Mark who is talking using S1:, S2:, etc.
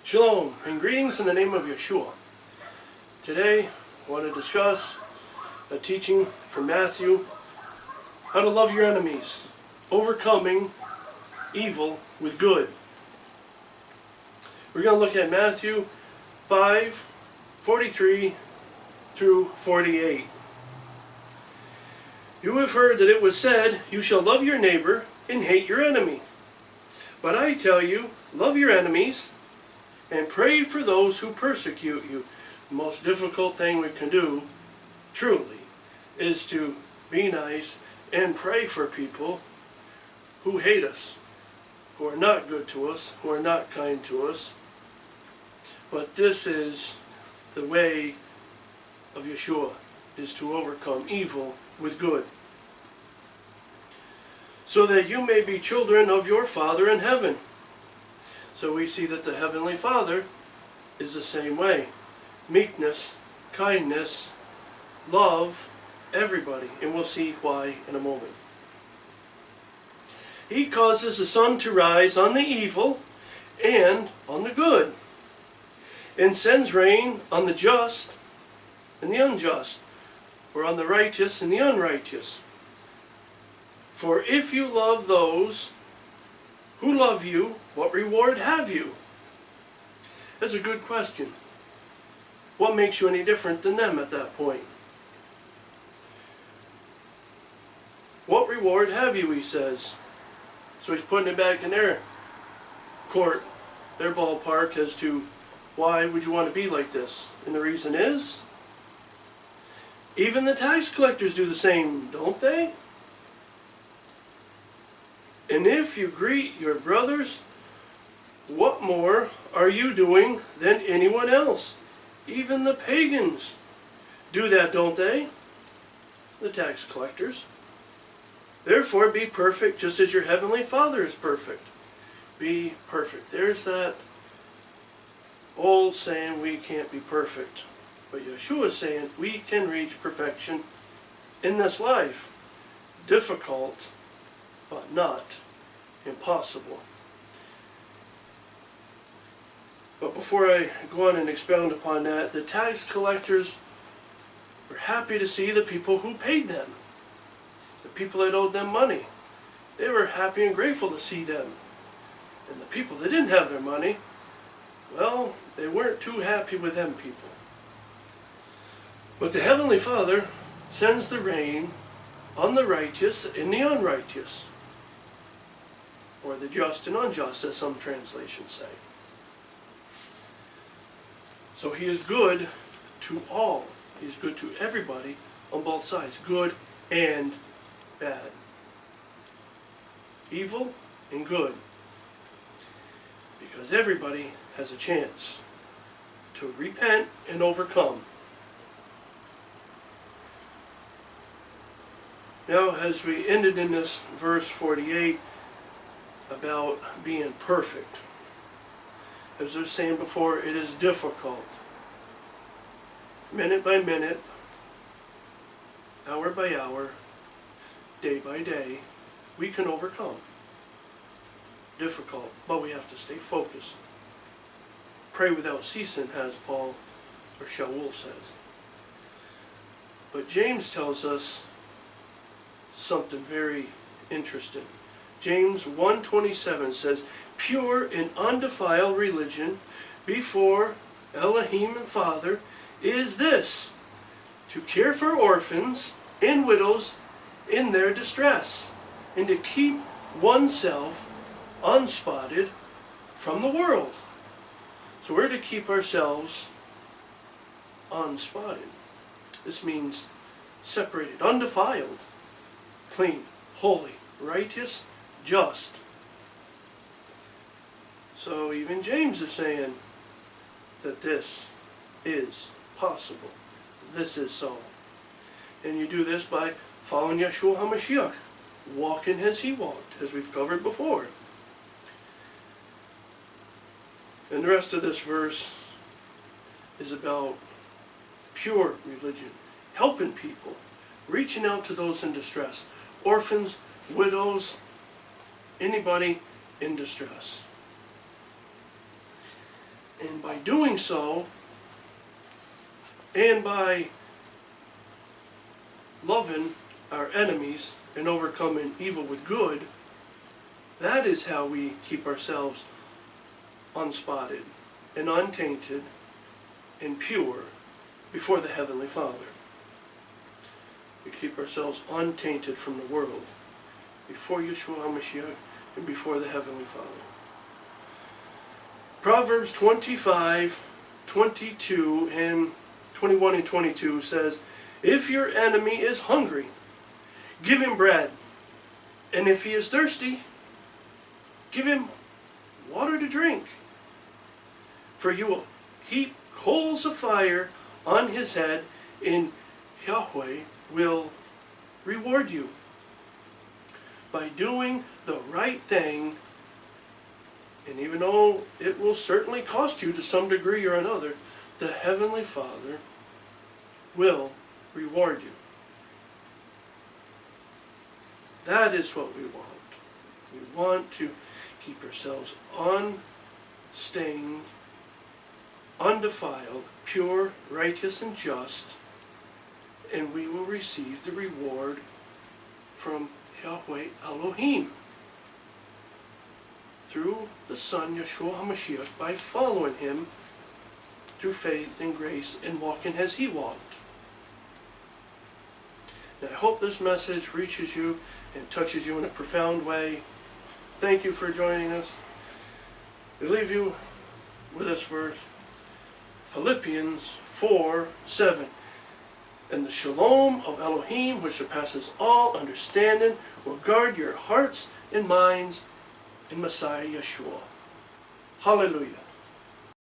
S1: Shalom and greetings in the name of Yeshua. Today I want to discuss a teaching from Matthew, how to love your enemies, overcoming evil with good. We're going to look at Matthew 5:43 through 48. You have heard that it was said, you shall love your neighbor and hate your enemy. But I tell you, love your enemies and pray for those who persecute you. The most difficult thing we can do, truly, is to be nice and pray for people who hate us, who are not good to us, who are not kind to us. But this is the way of Yeshua, is to overcome evil with good, so that you may be children of your Father in heaven. So we see that the Heavenly Father is the same way. Meekness, kindness, love, everybody. And we'll see why in a moment. He causes the sun to rise on the evil and on the good, and sends rain on the just and the unjust, or on the righteous and the unrighteous. For if you love those who love you, what reward have you? That's a good question. What makes you any different than them at that point? What reward have you, he says. So he's putting it back in their court, their ballpark, as to why would you want to be like this? And the reason is, even the tax collectors do the same, don't they? And if you greet your brothers, what more are you doing than anyone else? Even the pagans do that, don't they? The tax collectors. Therefore be perfect just as your heavenly Father is perfect. Be perfect. There's that old saying, we can't be perfect. But Yeshua is saying we can reach perfection in this life. Difficult, but not impossible. But before I go on and expound upon that, the tax collectors were happy to see the people who paid them, the people that owed them money. They were happy and grateful to see them. And the people that didn't have their money, well, they weren't too happy with them people. But the Heavenly Father sends the rain on the righteous and the unrighteous, or the just and unjust, as some translations say. So he is good to all. He's good to everybody on both sides, good and bad, evil and good, because everybody has a chance to repent and overcome. Now, as we ended in this verse 48 about being perfect, as I was saying before, it is difficult. Minute by minute, hour by hour, day by day, we can overcome. Difficult, but we have to stay focused. Pray without ceasing, as Paul or Shaul says. But James tells us something very interesting. James 1:27 says, pure and undefiled religion before Elohim and Father is this, to care for orphans and widows in their distress, and to keep oneself unspotted from the world. So we're to keep ourselves unspotted. This means separated, undefiled, clean, holy, righteous, just. So even James is saying that this is possible. This is so. And you do this by following Yeshua HaMashiach, walking as he walked, as we've covered before. And the rest of this verse is about pure religion, helping people, reaching out to those in distress, orphans, widows, anybody in distress. And by doing so, and by loving our enemies and overcoming evil with good, that is how we keep ourselves unspotted and untainted and pure before the Heavenly Father. We keep ourselves untainted from the world before Yeshua HaMashiach and before the Heavenly Father. Proverbs 25:22 and 21 and 22 says, "If your enemy is hungry, give him bread, and if he is thirsty, give him water to drink. For you will heap coals of fire on his head, and Yahweh will reward you." By doing the right thing, and even though it will certainly cost you to some degree or another, the Heavenly Father will reward you. That is what we want. We want to keep ourselves unstained, undefiled, pure, righteous, and just, and we will receive the reward from Yahweh Elohim through the Son, Yeshua HaMashiach, by following him through faith and grace and walking as he walked. Now, I hope this message reaches you and touches you in a profound way. Thank you for joining us. We leave you with this verse, Philippians 4:7. "And the shalom of Elohim, which surpasses all understanding, will guard your hearts and minds in Messiah Yeshua." Hallelujah.